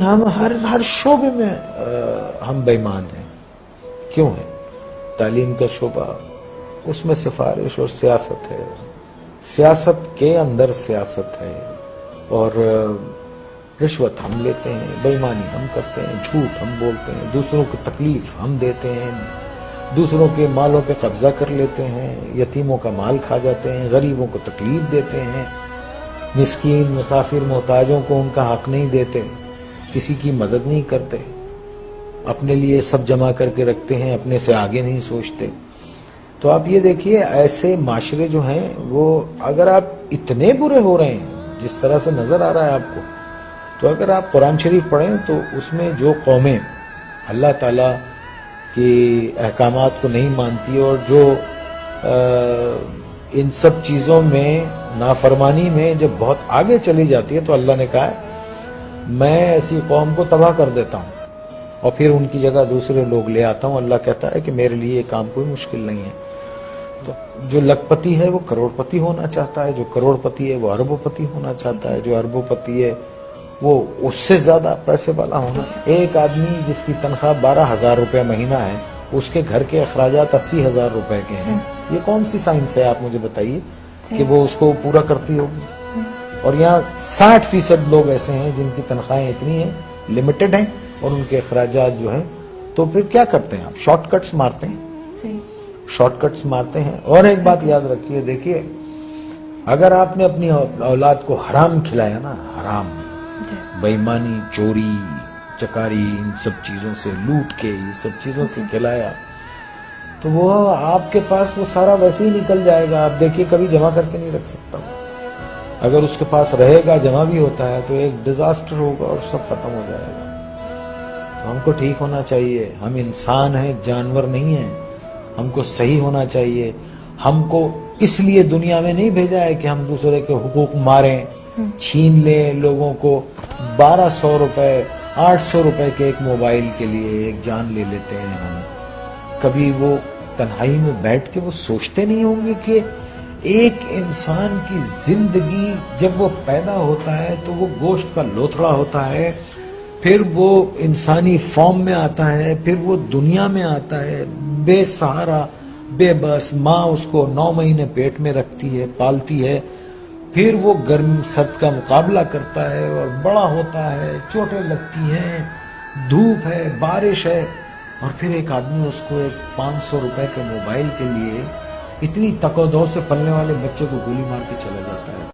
ہم ہر شعبے میں ہم بے ایمان ہیں. کیوں ہے؟ تعلیم کا شعبہ، اس میں سفارش اور سیاست ہے، سیاست کے اندر سیاست ہے، اور رشوت ہم لیتے ہیں، بے ایمانی ہم کرتے ہیں، جھوٹ ہم بولتے ہیں، دوسروں کو تکلیف ہم دیتے ہیں، دوسروں کے مالوں پہ قبضہ کر لیتے ہیں، یتیموں کا مال کھا جاتے ہیں، غریبوں کو تکلیف دیتے ہیں، مسکین مسافر محتاجوں کو ان کا حق نہیں دیتے، کسی کی مدد نہیں کرتے، اپنے لیے سب جمع کر کے رکھتے ہیں، اپنے سے آگے نہیں سوچتے. تو آپ یہ دیکھیے ایسے معاشرے جو ہیں وہ اگر آپ اتنے برے ہو رہے ہیں جس طرح سے نظر آ رہا ہے آپ کو، تو اگر آپ قرآن شریف پڑھیں تو اس میں جو قومیں اللہ تعالیٰ کی احکامات کو نہیں مانتی اور جو ان سب چیزوں میں نافرمانی میں جب بہت آگے چلی جاتی ہے تو اللہ نے کہا ہے میں ایسی قوم کو تباہ کر دیتا ہوں اور پھر ان کی جگہ دوسرے لوگ لے آتا ہوں. اللہ کہتا ہے کہ میرے لیے یہ کام کوئی مشکل نہیں ہے. تو جو لکھ پتی ہے وہ کروڑ پتی ہونا چاہتا ہے، جو کروڑ پتی ہے وہ اربوں پتی ہونا چاہتا ہے، جو اربوں پتی ہے وہ اس سے زیادہ پیسے والا ہونا. ایک آدمی جس کی تنخواہ 12,000 روپے مہینہ ہے، اس کے گھر کے اخراجات 80,000 روپے کے ہیں. یہ کون سی سائنس ہے آپ مجھے بتائیے کہ وہ اس کو پورا کرتی ہوگی؟ اور یہاں 60% لوگ ایسے ہیں جن کی تنخواہیں اتنی ہیں، لمیٹڈ ہیں، اور ان کے اخراجات جو ہیں. تو پھر کیا کرتے ہیں آپ؟ شارٹ کٹس مارتے ہیں، شارٹ کٹس مارتے ہیں. اور ایک بات یاد رکھیے، دیکھیے اگر آپ نے اپنی اولاد کو حرام کھلایا نا، حرام، بے ایمانی، چوری چکاری، ان سب چیزوں سے، لوٹ کے یہ سب چیزوں سے کھلایا، تو وہ آپ کے پاس وہ سارا ویسے ہی نکل جائے گا. آپ دیکھیے کبھی جمع کر کے نہیں رکھ سکتا. اگر اس کے پاس رہے گا، جمع بھی ہوتا ہے، تو ایک ڈیزاسٹر ہوگا اور سب ختم ہو جائے گا. تو ہم کو ٹھیک ہونا چاہیے. ہم انسان ہیں، جانور نہیں ہیں. ہم کو صحیح ہونا چاہیے. ہم کو اس لیے دنیا میں نہیں بھیجا ہے کہ ہم دوسرے کے حقوق ماریں، چھین لیں لوگوں کو. 1200 روپے 800 روپے کے ایک موبائل کے لیے ایک جان لے لیتے ہیں ہم. کبھی وہ تنہائی میں بیٹھ کے وہ سوچتے نہیں ہوں گے کہ ایک انسان کی زندگی جب وہ پیدا ہوتا ہے تو وہ گوشت کا لوتھڑا ہوتا ہے، پھر وہ انسانی فارم میں آتا ہے، پھر وہ دنیا میں آتا ہے بے سہارا، بے بس. ماں اس کو 9 مہینے پیٹ میں رکھتی ہے، پالتی ہے، پھر وہ گرم سرد کا مقابلہ کرتا ہے اور بڑا ہوتا ہے، چوٹیں لگتی ہیں، دھوپ ہے، بارش ہے، اور پھر ایک آدمی اس کو ایک 500 روپے کے موبائل کے لیے اتنی تک و دو سے پلنے والے بچے کو گولی مار کے چلا جاتا ہے.